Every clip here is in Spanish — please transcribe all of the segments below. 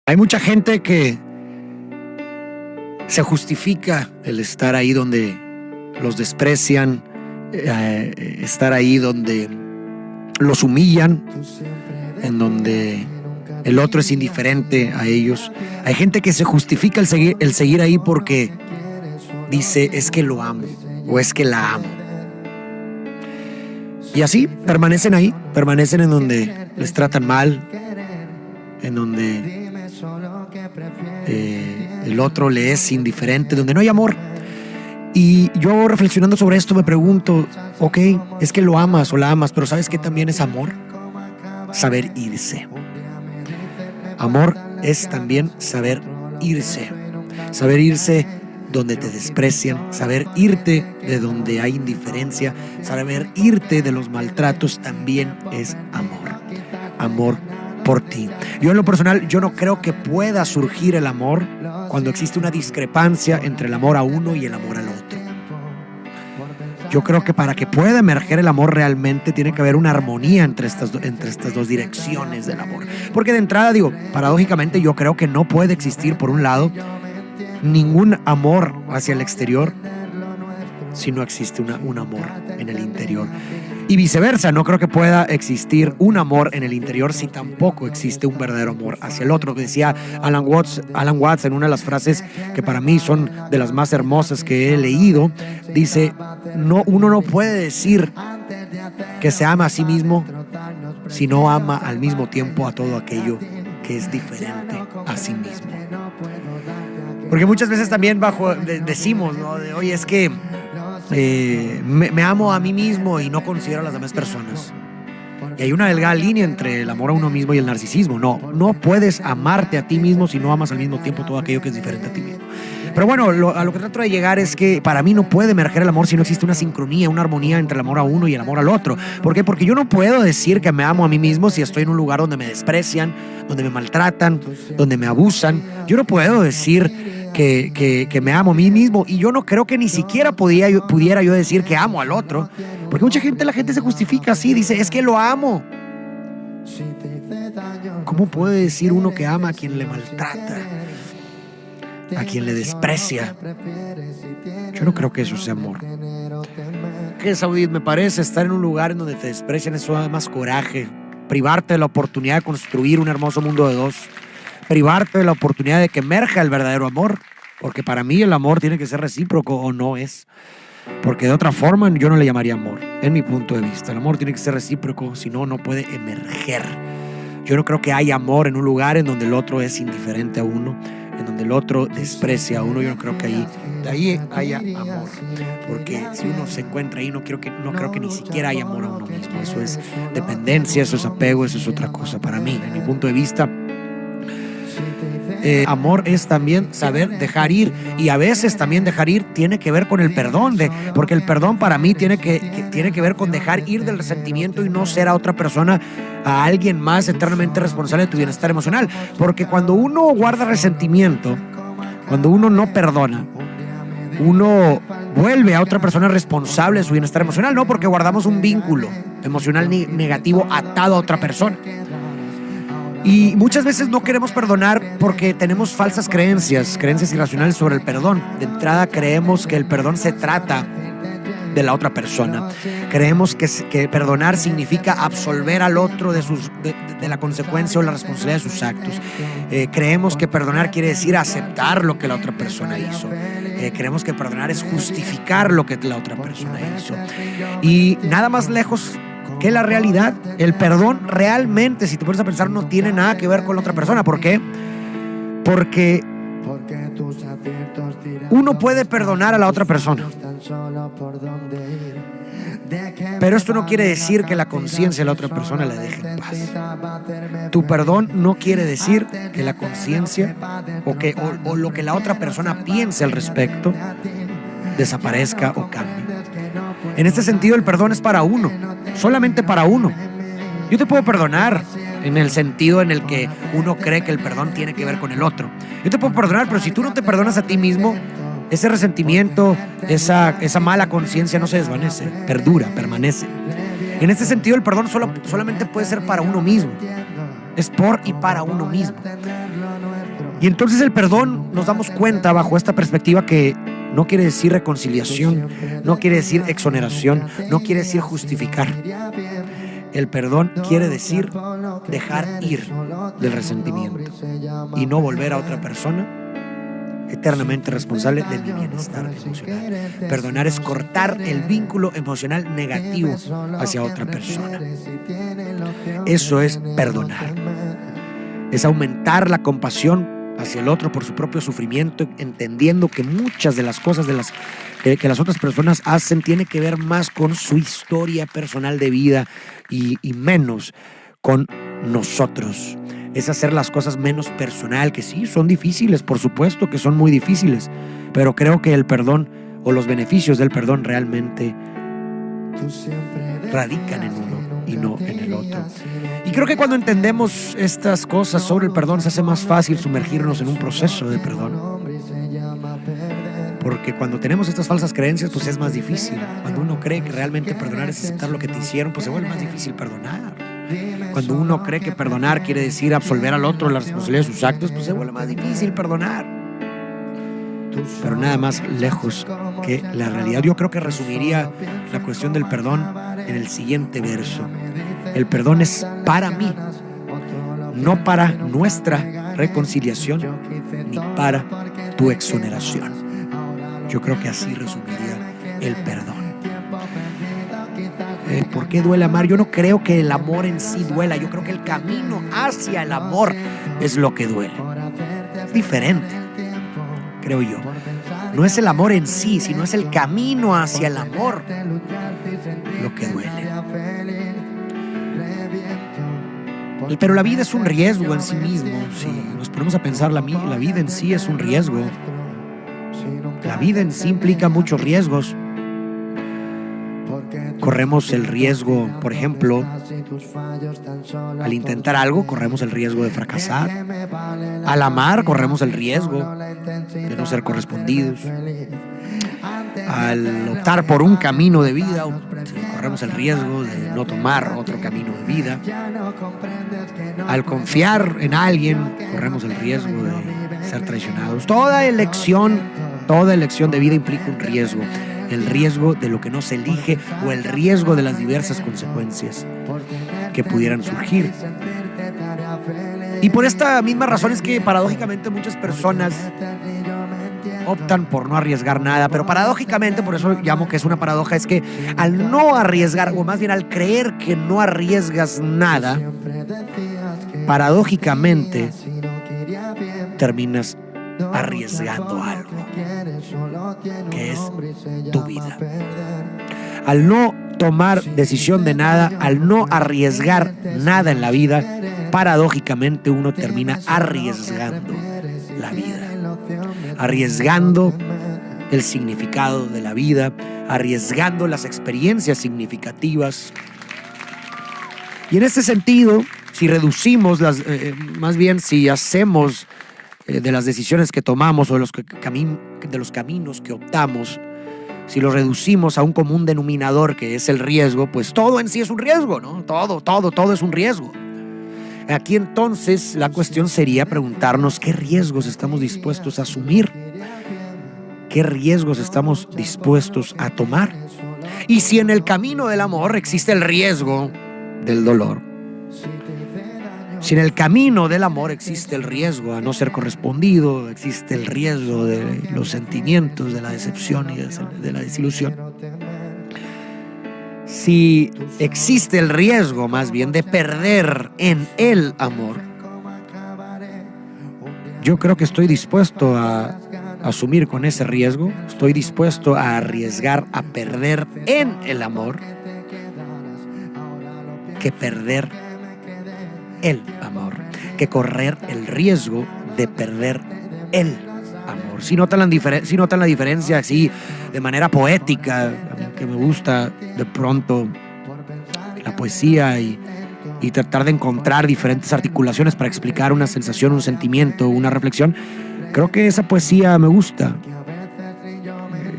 Hay mucha gente que se justifica el estar ahí donde los desprecian, estar ahí donde los humillan, en donde el otro es indiferente a ellos. Hay gente que se justifica el seguir ahí porque dice, es que lo amo o es que la amo. Y así permanecen ahí, permanecen en donde les tratan mal, en donde el otro le es indiferente, donde no hay amor. Y yo reflexionando sobre esto me pregunto, ok, es que lo amas o la amas, pero ¿sabes qué también es amor? Saber irse. Amor es también saber irse. Saber irse donde te desprecian, saber irte de donde hay indiferencia, saber irte de los maltratos también es amor. Amor por ti. Yo en lo personal, yo no creo que pueda surgir el amor cuando existe una discrepancia entre el amor a uno y el amor al otro. Yo creo que para que pueda emerger el amor realmente tiene que haber una armonía entre estas dos direcciones del amor. Porque de entrada, paradójicamente yo creo que no puede existir, por un lado, ningún amor hacia el exterior si no existe un amor en el interior. Y viceversa, no creo que pueda existir un amor en el interior si tampoco existe un verdadero amor hacia el otro. Decía Alan Watts en una de las frases que para mí son de las más hermosas que he leído, dice, uno no puede decir que se ama a sí mismo si no ama al mismo tiempo a todo aquello que es diferente a sí mismo. Porque muchas veces también decimos, ¿no? Oye, es que me amo a mí mismo y no considero a las demás personas. Y hay una delgada línea entre el amor a uno mismo y el narcisismo. No puedes amarte a ti mismo si no amas al mismo tiempo todo aquello que es diferente a ti mismo. Pero bueno, a lo que trato de llegar es que para mí no puede emerger el amor si no existe una sincronía, una armonía entre el amor a uno y el amor al otro. ¿Por qué? Porque yo no puedo decir que me amo a mí mismo si estoy en un lugar donde me desprecian, donde me maltratan, donde me abusan. Yo no puedo decir que me amo a mí mismo, y yo no creo que ni siquiera pudiera yo decir que amo al otro, porque la gente se justifica así, dice, es que lo amo. ¿Cómo puede decir uno que ama a quien le maltrata, a quien le desprecia? Yo no creo que eso sea amor. ¿Qué, Saudit? Me parece estar en un lugar en donde te desprecian, eso da más coraje. Privarte de la oportunidad de construir un hermoso mundo de dos, privarte de la oportunidad de que emerja el verdadero amor, porque para mí el amor tiene que ser recíproco o no es, porque de otra forma yo no le llamaría amor, en mi punto de vista. El amor tiene que ser recíproco, si no, no puede emerger. Yo no creo que haya amor en un lugar en donde el otro es indiferente a uno, en donde el otro desprecia a uno. Yo no creo que ahí haya amor, porque si uno se encuentra ahí, no creo que ni siquiera haya amor a uno mismo. Eso es dependencia, eso es apego, eso es otra cosa para mí, en mi punto de vista. Amor es también saber dejar ir, y a veces también dejar ir tiene que ver con el perdón, porque el perdón para mí tiene que ver con dejar ir del resentimiento y no ser a otra persona, a alguien más eternamente responsable de tu bienestar emocional. Porque cuando uno guarda resentimiento, cuando uno no perdona, uno vuelve a otra persona responsable de su bienestar emocional, no porque guardamos un vínculo emocional negativo atado a otra persona. Y muchas veces no queremos perdonar porque tenemos falsas creencias irracionales sobre el perdón. De entrada creemos que el perdón se trata de la otra persona. Creemos que perdonar significa absolver al otro de la consecuencia o la responsabilidad de sus actos. Creemos que perdonar quiere decir aceptar lo que la otra persona hizo. Creemos que perdonar es justificar lo que la otra persona hizo. Y nada más lejos que la realidad. El perdón realmente, si te pones a pensar, no tiene nada que ver con la otra persona. ¿Por qué? Porque uno puede perdonar a la otra persona, pero esto no quiere decir que la conciencia de la otra persona la deje en paz. Tu perdón no quiere decir que la conciencia o lo que la otra persona piense al respecto desaparezca o cambie. En este sentido, el perdón es para uno, solamente para uno. Yo te puedo perdonar en el sentido en el que uno cree que el perdón tiene que ver con el otro. Yo te puedo perdonar, pero si tú no te perdonas a ti mismo, ese resentimiento, esa mala conciencia no se desvanece, perdura, permanece. En este sentido, el perdón solamente puede ser para uno mismo. es por y para uno mismo. Y entonces el perdón, nos damos cuenta bajo esta perspectiva que no quiere decir reconciliación, no quiere decir exoneración, no quiere decir justificar. El perdón quiere decir dejar ir del resentimiento y no volver a otra persona eternamente responsable de mi bienestar emocional. Perdonar es cortar el vínculo emocional negativo hacia otra persona. Eso es perdonar. Es aumentar la compasión hacia el otro por su propio sufrimiento, entendiendo que muchas de las cosas que las otras personas hacen tiene que ver más con su historia personal de vida y menos con nosotros. Es hacer las cosas menos personal, que sí, son difíciles, por supuesto que son muy difíciles, pero creo que el perdón o los beneficios del perdón realmente radican en uno y no en el otro. Y creo que cuando entendemos estas cosas sobre el perdón se hace más fácil sumergirnos en un proceso de perdón. Porque cuando tenemos estas falsas creencias, pues es más difícil. Cuando uno cree que realmente perdonar es aceptar lo que te hicieron, pues se vuelve más difícil perdonar. Cuando uno cree que perdonar quiere decir absolver al otro la responsabilidad de sus actos, pues se vuelve más difícil perdonar. Pero nada más lejos que la realidad. Yo creo que resumiría la cuestión del perdón en el siguiente verso. El perdón es para mí, no para nuestra reconciliación, ni para tu exoneración. Yo creo que así resumiría el perdón. ¿Por qué duele amar? Yo no creo que el amor en sí duela. Yo creo que el camino hacia el amor es lo que duele. Es diferente, creo yo. No es el amor en sí, sino es el camino hacia el amor lo que duele. Pero la vida es un riesgo en sí mismo. Si nos ponemos a pensar, la vida en sí es un riesgo. La vida en sí implica muchos riesgos. Corremos el riesgo, por ejemplo, al intentar algo, corremos el riesgo de fracasar. Al amar, corremos el riesgo de no ser correspondidos. Al optar por un camino de vida, corremos el riesgo de no tomar otro camino de vida. Al confiar en alguien, corremos el riesgo de ser traicionados. Toda elección de vida implica un riesgo. El riesgo de lo que no se elige o el riesgo de las diversas consecuencias que pudieran surgir. Y por esta misma razón es que paradójicamente muchas personas optan por no arriesgar nada, pero paradójicamente, por eso llamo que es una paradoja, es que al no arriesgar, o más bien al creer que no arriesgas nada, paradójicamente terminas arriesgando algo, que es tu vida. Al no tomar decisión de nada, al no arriesgar nada en la vida, paradójicamente uno termina arriesgando la vida, arriesgando el significado de la vida, arriesgando las experiencias significativas. Y en este sentido, si reducimos más bien si hacemos de las decisiones que tomamos o de los caminos que optamos, si lo reducimos a un común denominador que es el riesgo, pues todo en sí es un riesgo, ¿no? Todo es un riesgo. Aquí entonces la cuestión sería preguntarnos qué riesgos estamos dispuestos a asumir, qué riesgos estamos dispuestos a tomar. Y si en el camino del amor existe el riesgo del dolor, si en el camino del amor existe el riesgo a no ser correspondido, existe el riesgo de los sentimientos, de la decepción y de la desilusión, si existe el riesgo más bien de perder en el amor, yo creo que estoy dispuesto a asumir con ese riesgo, estoy dispuesto a arriesgar a perder en el amor que perder el amor, que correr el riesgo de perder el amor. Si notan la diferencia así de manera poética, que me gusta de pronto la poesía y tratar de encontrar diferentes articulaciones para explicar una sensación, un sentimiento, una reflexión, creo que esa poesía me gusta.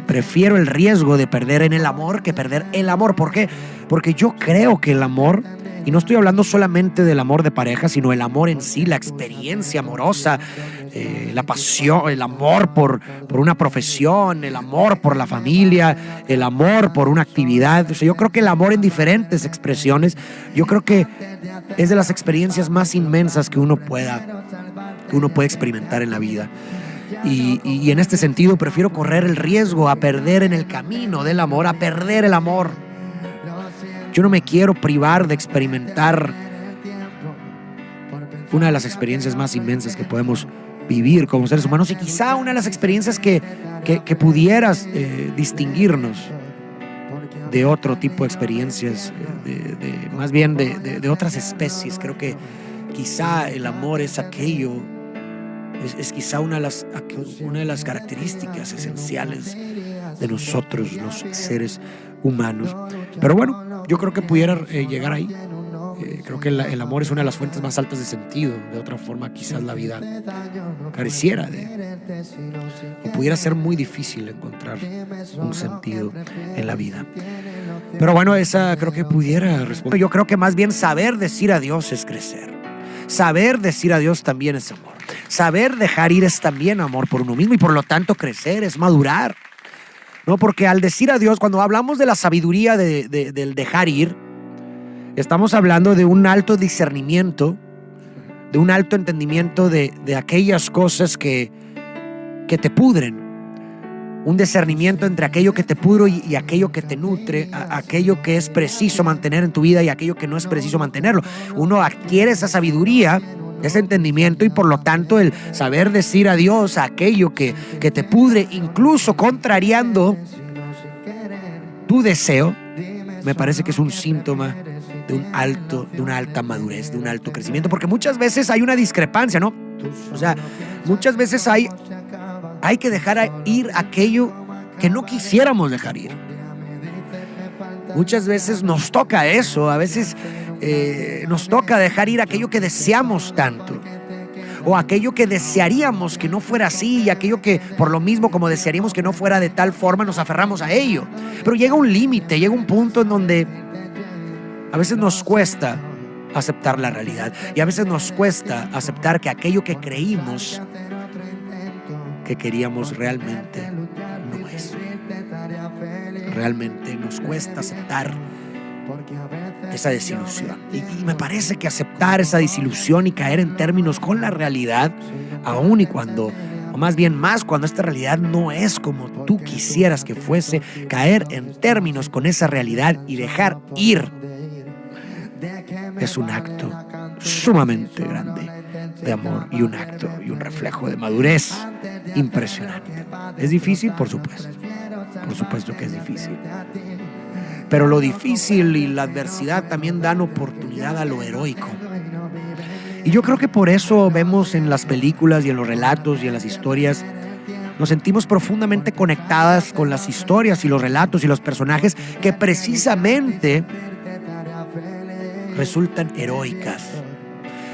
Prefiero el riesgo de perder en el amor que perder el amor. ¿Por qué? Porque yo creo que el amor Y no estoy hablando solamente del amor de pareja, sino el amor en sí, la experiencia amorosa, la pasión, el amor por una profesión, el amor por la familia, el amor por una actividad. O sea, yo creo que el amor en diferentes expresiones, yo creo que es de las experiencias más inmensas que uno puede experimentar en la vida. Y en este sentido prefiero correr el riesgo a perder en el camino del amor, a perder el amor. Yo no me quiero privar de experimentar una de las experiencias más inmensas que podemos vivir como seres humanos, y quizá una de las experiencias que pudieras distinguirnos de otro tipo de experiencias, más bien de otras especies. Creo que quizá el amor es aquello, es quizá una de las características esenciales de nosotros, los seres humanos. Pero bueno, yo creo que pudiera llegar ahí. Creo que el amor es una de las fuentes más altas de sentido. De otra forma, quizás la vida careciera o pudiera ser muy difícil encontrar un sentido en la vida. Pero bueno, esa creo que pudiera responder. Yo creo que más bien saber decir adiós es crecer. Saber decir adiós también es amor. Saber dejar ir es también amor por uno mismo, y por lo tanto crecer es madurar. ¿No? Porque al decir adiós, cuando hablamos de la sabiduría del dejar ir, estamos hablando de un alto discernimiento, de un alto entendimiento de aquellas cosas que te pudren. Un discernimiento entre aquello que te pudre y aquello que te nutre, aquello que es preciso mantener en tu vida y aquello que no es preciso mantenerlo. Uno adquiere esa sabiduría, ese entendimiento, y por lo tanto el saber decir adiós a aquello que te pudre, incluso contrariando tu deseo, me parece que es un síntoma de una alta madurez, de un alto crecimiento, porque muchas veces hay una discrepancia, ¿no? O sea, muchas veces hay que dejar ir aquello que no quisiéramos dejar ir. Muchas veces nos toca eso, a veces nos toca dejar ir aquello que deseamos tanto, o aquello que desearíamos que no fuera así, y aquello que por lo mismo, como desearíamos que no fuera de tal forma, nos aferramos a ello. Pero llega un límite, llega un punto en donde a veces nos cuesta aceptar la realidad, y a veces nos cuesta aceptar que aquello que creímos que queríamos realmente no es. Realmente nos cuesta aceptar esa desilusión, y me parece que aceptar esa desilusión y caer en términos con la realidad, aún y cuando, o más bien más cuando esta realidad no es como tú quisieras que fuese, caer en términos con esa realidad y dejar ir es un acto sumamente grande de amor, y un acto y un reflejo de madurez impresionante. ¿Es difícil? Por supuesto que es difícil. Pero lo difícil y la adversidad también dan oportunidad a lo heroico. Y yo creo que por eso vemos en las películas y en los relatos y en las historias, nos sentimos profundamente conectadas con las historias y los relatos y los personajes que precisamente resultan heroicas.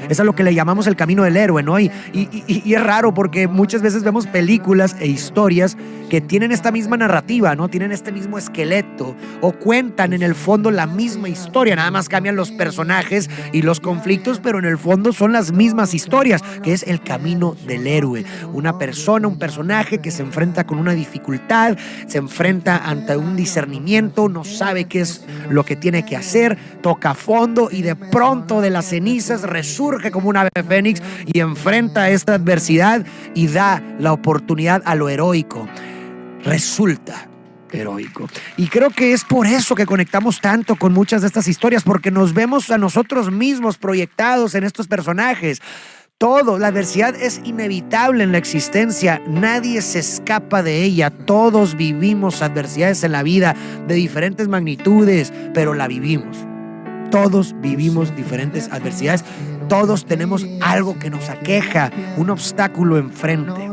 Es a lo que le llamamos el camino del héroe, ¿no? Y es raro porque muchas veces vemos películas e historias que tienen esta misma narrativa, ¿no? Tienen este mismo esqueleto, o cuentan en el fondo la misma historia, nada más cambian los personajes y los conflictos, pero en el fondo son las mismas historias, que es el camino del héroe. Una persona, un personaje que se enfrenta con una dificultad, se enfrenta ante un discernimiento, no sabe qué es lo que tiene que hacer, toca fondo y de pronto de las cenizas resurge como un ave fénix y enfrenta esta adversidad y da la oportunidad a lo heroico. Resulta heroico. Y creo que es por eso que conectamos tanto con muchas de estas historias, porque nos vemos a nosotros mismos proyectados en estos personajes. La adversidad es inevitable en la existencia, nadie se escapa de ella, todos vivimos adversidades en la vida de diferentes magnitudes, pero la vivimos. Todos vivimos diferentes adversidades, todos tenemos algo que nos aqueja, un obstáculo enfrente.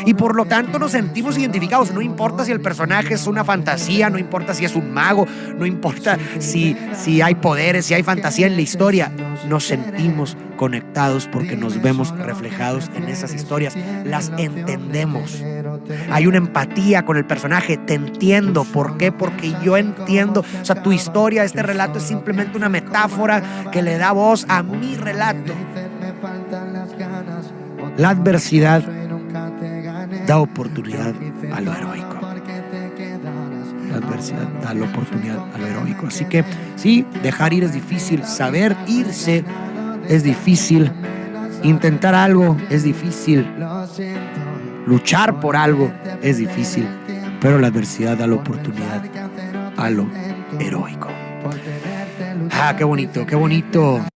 Y por lo tanto nos sentimos identificados. No importa si el personaje es una fantasía, no importa si es un mago, no importa si hay poderes, si hay fantasía en la historia. Nos sentimos conectados porque nos vemos reflejados en esas historias. Las entendemos. Hay una empatía con el personaje. Te entiendo. ¿Por qué? Porque yo entiendo. O sea, tu historia, este relato es simplemente una metáfora que le da voz a mi relato. La adversidad da oportunidad a lo heroico. La adversidad da la oportunidad a lo heroico. Así que sí, dejar ir es difícil. Saber irse es difícil. Intentar algo es difícil. Luchar por algo es difícil. Pero la adversidad da la oportunidad a lo heroico. Ah, qué bonito, qué bonito.